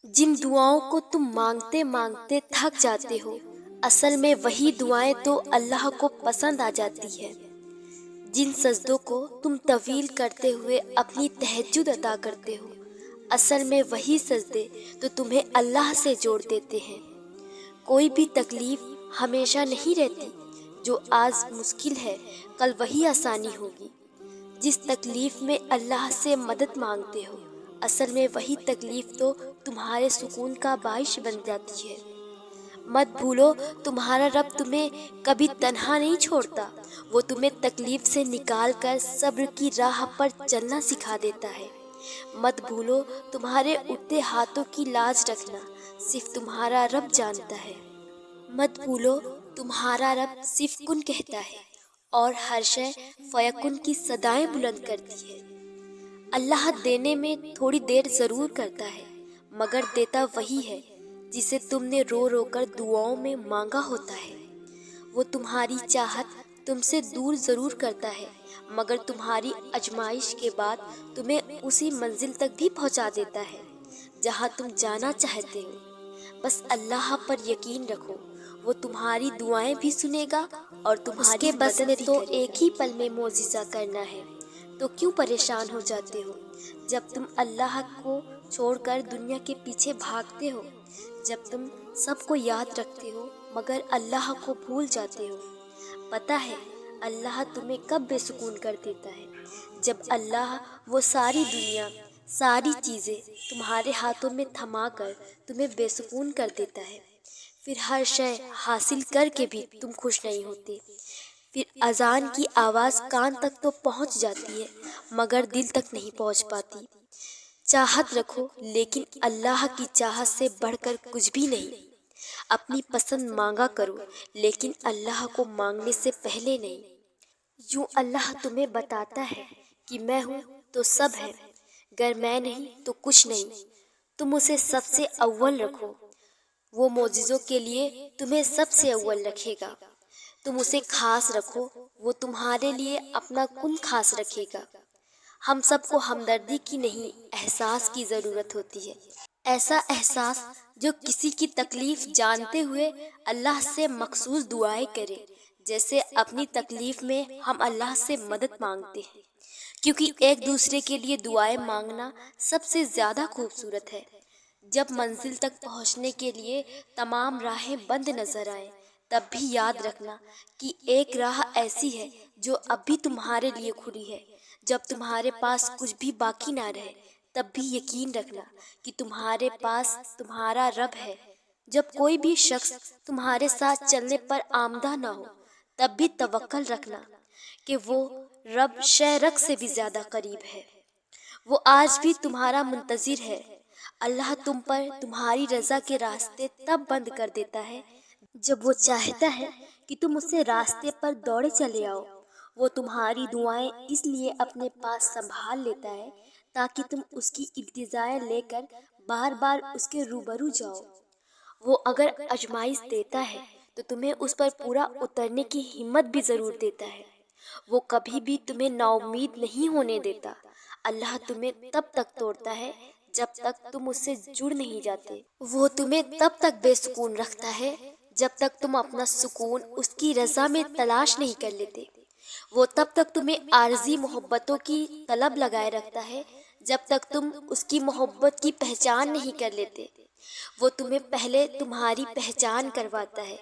جن دعاؤں کو تم مانگتے مانگتے تھک جاتے ہو، اصل میں وہی دعائیں تو اللہ کو پسند آ جاتی ہے۔ جن سجدوں کو تم طویل کرتے ہوئے اپنی تہجد ادا کرتے ہو، اصل میں وہی سجدے تو تمہیں اللہ سے جوڑ دیتے ہیں۔ کوئی بھی تکلیف ہمیشہ نہیں رہتی۔ جو آج مشکل ہے کل وہی آسانی ہوگی۔ جس تکلیف میں اللہ سے مدد مانگتے ہو، اصل میں وہی تکلیف تو تمہارے سکون کا باعث بن جاتی ہے۔ مت بھولو، تمہارا رب تمہیں کبھی تنہا نہیں چھوڑتا۔ وہ تمہیں تکلیف سے نکال کر صبر کی راہ پر چلنا سکھا دیتا ہے۔ مت بھولو، تمہارے اٹھتے ہاتھوں کی لاج رکھنا صرف تمہارا رب جانتا ہے۔ مت بھولو، تمہارا رب صرف کن کہتا ہے اور ہر شے فیکن کی صدائیں بلند کرتی ہے۔ اللہ دینے میں تھوڑی دیر ضرور کرتا ہے، مگر دیتا وہی ہے جسے تم نے رو رو کر دعاؤں میں مانگا ہوتا ہے۔ وہ تمہاری چاہت تم سے دور ضرور کرتا ہے، مگر تمہاری آزمائش کے بعد تمہیں اسی منزل تک بھی پہنچا دیتا ہے جہاں تم جانا چاہتے ہو۔ بس اللہ پر یقین رکھو، وہ تمہاری دعائیں بھی سنے گا اور تمہاری اس کے بس میں تو ایک ہی پل میں معجزہ کرنا ہے۔ تو کیوں پریشان ہو جاتے ہو جب تم اللہ کو چھوڑ کر دنیا کے پیچھے بھاگتے ہو؟ جب تم سب کو یاد رکھتے ہو مگر اللہ کو بھول جاتے ہو؟ پتہ ہے اللہ تمہیں کب بے سکون کر دیتا ہے؟ جب اللہ وہ ساری دنیا، ساری چیزیں تمہارے ہاتھوں میں تھما کر تمہیں بے سکون کر دیتا ہے۔ پھر ہر شے حاصل کر کے بھی تم خوش نہیں ہوتے۔ پھر اذان کی آواز کان تک تو پہنچ جاتی ہے مگر دل تک نہیں پہنچ پاتی۔ چاہت رکھو لیکن اللہ کی چاہت سے بڑھ کر کچھ بھی نہیں۔ اپنی پسند مانگا کرو لیکن اللہ کو مانگنے سے پہلے نہیں۔ یوں اللہ تمہیں بتاتا ہے کہ میں ہوں تو سب ہے، گر میں نہیں تو کچھ نہیں۔ تم اسے سب سے اول رکھو، وہ معجزوں کے لیے تمہیں سب سے اول رکھے گا۔ تم اسے خاص رکھو، وہ تمہارے لیے اپنا کن خاص رکھے گا۔ ہم سب کو ہمدردی کی نہیں، احساس کی ضرورت ہوتی ہے۔ ایسا احساس جو کسی کی تکلیف جانتے ہوئے اللہ سے مخصوص دعائیں کرے، جیسے اپنی تکلیف میں ہم اللہ سے مدد مانگتے ہیں، کیونکہ ایک دوسرے کے لیے دعائیں مانگنا سب سے زیادہ خوبصورت ہے۔ جب منزل تک پہنچنے کے لیے تمام راہیں بند نظر آئیں، تب بھی یاد رکھنا کہ ایک راہ ایسی ہے جو اب بھی تمہارے لیے کھلی ہے۔ جب تمہارے پاس کچھ بھی باقی نہ رہے، تب بھی یقین رکھنا کہ تمہارے پاس تمہارا رب ہے۔ جب کوئی بھی شخص تمہارے ساتھ چلنے پر آمادہ نہ ہو، تب بھی توکل رکھنا کہ وہ رب شہرک سے بھی زیادہ قریب ہے۔ وہ آج بھی تمہارا منتظر ہے۔ اللہ تم پر تمہاری رضا کے راستے تب بند کر دیتا ہے جب وہ چاہتا ہے کہ تم اسے راستے پر دوڑے چلے آؤ۔ وہ تمہاری دعائیں اس لیے اپنے پاس سنبھال لیتا ہے تاکہ تم اس کی التجائیں لے کر بار بار اس کے روبرو جاؤ۔ وہ اگر آزمائش دیتا ہے تو تمہیں اس پر پورا اترنے کی ہمت بھی ضرور دیتا ہے۔ وہ کبھی بھی تمہیں ناامید نہیں ہونے دیتا۔ اللہ تمہیں تب تک توڑتا ہے جب تک تم اس سے جڑ نہیں جاتے۔ وہ تمہیں تب تک بے سکون رکھتا ہے جب تک تم اپنا سکون اس کی رضا میں تلاش نہیں کر لیتے۔ وہ تب تک تمہیں عارضی محبتوں کی طلب لگائے رکھتا ہے جب تک تم اس کی محبت کی پہچان نہیں کر لیتے۔ وہ تمہیں پہلے تمہاری پہچان کرواتا ہے،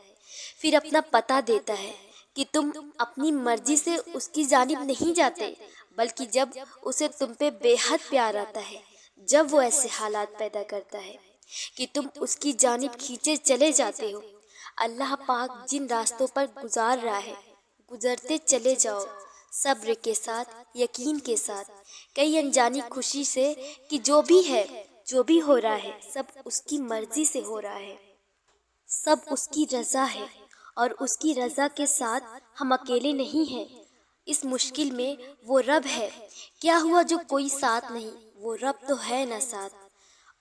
پھر اپنا پتہ دیتا ہے کہ تم اپنی مرضی سے اس کی جانب نہیں جاتے، بلکہ جب اسے تم پہ بے حد پیار آتا ہے، جب وہ ایسے حالات پیدا کرتا ہے کہ تم اس کی جانب کھینچے چلے جاتے ہو۔ اللہ پاک جن راستوں پر گزار رہا ہے، گزرتے چلے جاؤ، صبر کے ساتھ، یقین کے ساتھ، کئی انجانی خوشی سے کہ جو بھی ہے، جو بھی ہو رہا ہے، سب اس کی مرضی سے ہو رہا ہے، سب اس کی رضا ہے، اور اس کی رضا کے ساتھ ہم اکیلے نہیں ہیں۔ اس مشکل میں وہ رب ہے۔ کیا ہوا جو کوئی ساتھ نہیں؟ وہ رب تو ہے نا ساتھ،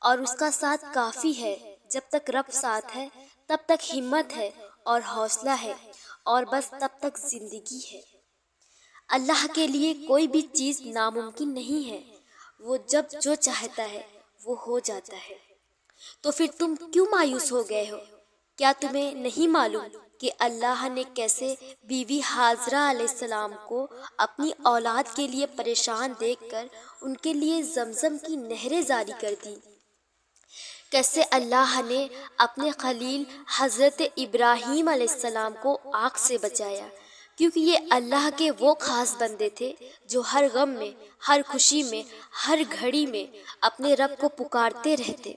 اور اس کا ساتھ کافی ہے۔ جب تک رب ساتھ ہے تب تک ہمت ہے اور حوصلہ ہے، اور بس تب تک زندگی ہے۔ اللہ کے لیے کوئی بھی چیز ناممکن نہیں ہے۔ وہ جب جو چاہتا ہے وہ ہو جاتا ہے۔ تو پھر تم کیوں مایوس ہو گئے ہو؟ کیا تمہیں نہیں معلوم کہ اللہ نے کیسے بیوی حاجرہ علیہ السلام کو اپنی اولاد کے لیے پریشان دیکھ کر ان کے لیے زمزم کی نہریں جاری کر دی؟ کیسے اللہ نے اپنے خلیل حضرت ابراہیم علیہ السلام کو آگ سے بچایا، کیونکہ یہ اللہ کے وہ خاص بندے تھے جو ہر غم میں، ہر خوشی میں، ہر گھڑی میں اپنے رب کو پکارتے رہتے،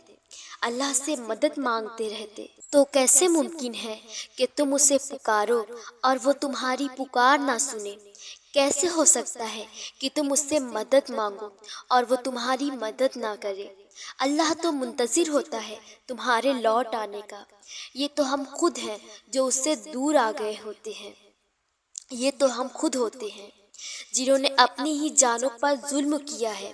اللہ سے مدد مانگتے رہتے۔ تو کیسے ممکن ہے کہ تم اسے پکارو اور وہ تمہاری پکار نہ سنے؟ کیسے ہو سکتا ہے کہ تم اس سے مدد مانگو اور وہ تمہاری مدد نہ کرے؟ اللہ تو منتظر ہوتا ہے تمہارے لوٹ آنے کا۔ یہ تو ہم خود ہیں جو اس سے دور آ گئے ہوتے ہیں۔ یہ تو ہم خود ہوتے ہیں جنہوں نے اپنی ہی جانوں پر ظلم کیا ہے۔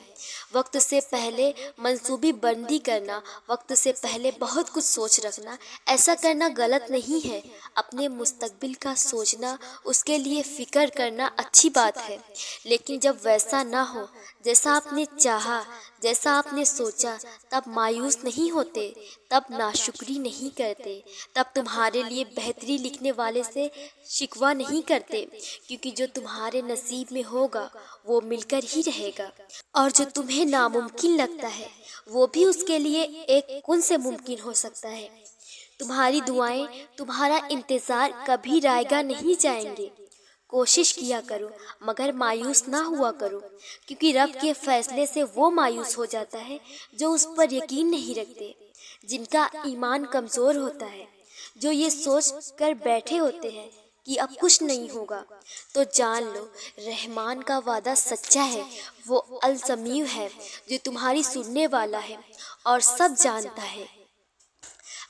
وقت سے پہلے منصوبی بندی کرنا، وقت سے پہلے بہت کچھ سوچ رکھنا، ایسا کرنا غلط نہیں ہے۔ اپنے مستقبل کا سوچنا، اس کے لیے فکر کرنا اچھی بات ہے، لیکن جب ویسا نہ ہو جیسا آپ نے چاہا، جیسا آپ نے سوچا، تب مایوس نہیں ہوتے، تب ناشکری نہیں کرتے، تب تمہارے لیے بہتری لکھنے والے سے شکوہ نہیں کرتے، کیونکہ جو تمہارے نصیب میں ہوگا وہ مل کر ہی رہے گا، اور جو تمہیں ناممکن لگتا ہے وہ بھی اس کے لیے ایک کن سے ممکن ہو سکتا ہے۔ تمہاری دعائیں، تمہارا انتظار کبھی رائے گاہ نہیں جائیں گے۔ کوشش کیا کرو مگر مایوس نہ ہوا کرو، کیونکہ رب کے فیصلے سے وہ مایوس ہو جاتا ہے جو اس پر یقین نہیں رکھتے، جن کا ایمان کمزور ہوتا ہے، جو یہ سوچ کر بیٹھے ہوتے ہیں کہ اب کچھ نہیں ہوگا۔ تو جان لو رحمان کا وعدہ سچا ہے، وہ السمیع ہے جو تمہاری سننے والا ہے اور سب جانتا ہے۔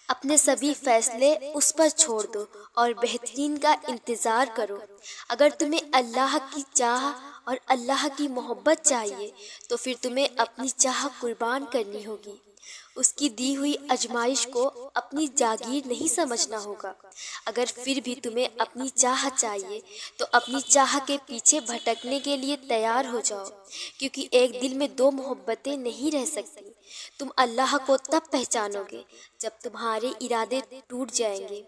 اپنے سبھی فیصلے اس پر چھوڑ دو اور بہترین کا انتظار کرو۔ اگر تمہیں اللہ کی چاہ اور اللہ کی محبت چاہیے تو پھر تمہیں اپنی چاہ قربان کرنی ہوگی۔ اس کی دی ہوئی آزمائش کو اپنی جاگیر نہیں سمجھنا ہوگا۔ اگر پھر بھی تمہیں اپنی چاہ چاہیے تو اپنی چاہ کے پیچھے بھٹکنے کے لیے تیار ہو جاؤ، کیونکہ ایک دل میں دو محبتیں نہیں رہ سکتی۔ تم اللہ کو تب پہچانو گے جب تمہارے ارادے ٹوٹ جائیں گے۔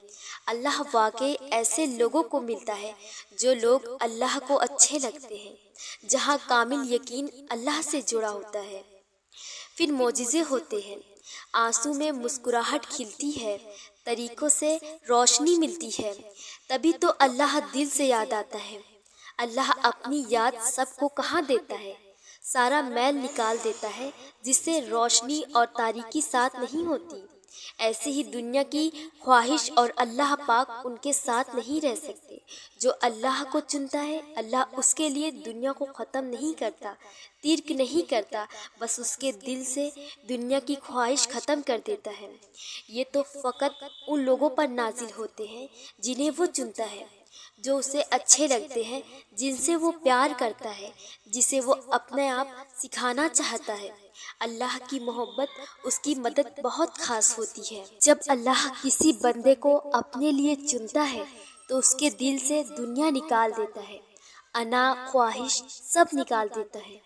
اللہ واقعی ایسے لوگوں کو ملتا ہے جو لوگ اللہ کو اچھے لگتے ہیں، جہاں کامل یقین اللہ سے جڑا ہوتا ہے۔ پھر معجزے ہوتے ہیں، آنسو میں مسکراہٹ کھلتی ہے، طریقوں سے روشنی ملتی ہے، تبھی تو اللہ دل سے یاد آتا ہے۔ اللہ اپنی یاد سب کو کہاں دیتا ہے، سارا میل نکال دیتا ہے، جس سے روشنی اور تاریکی ساتھ نہیں ہوتی۔ ایسے ہی دنیا کی خواہش اور اللہ پاک ان کے ساتھ نہیں رہ سکتے۔ جو اللہ کو چنتا ہے اللہ اس کے لیے دنیا کو ختم نہیں کرتا، ترک نہیں کرتا، بس اس کے دل سے دنیا کی خواہش ختم کر دیتا ہے۔ یہ تو فقط ان لوگوں پر نازل ہوتے ہیں جنہیں وہ چنتا ہے، جو اسے اچھے لگتے ہیں، جن سے وہ پیار کرتا ہے، جسے وہ اپنے آپ سکھانا چاہتا ہے۔ اللہ کی محبت، اس کی مدد بہت خاص ہوتی ہے۔ جب اللہ کسی بندے کو اپنے لیے چنتا ہے تو اس کے دل سے دنیا نکال دیتا ہے، انا، خواہش سب نکال دیتا ہے۔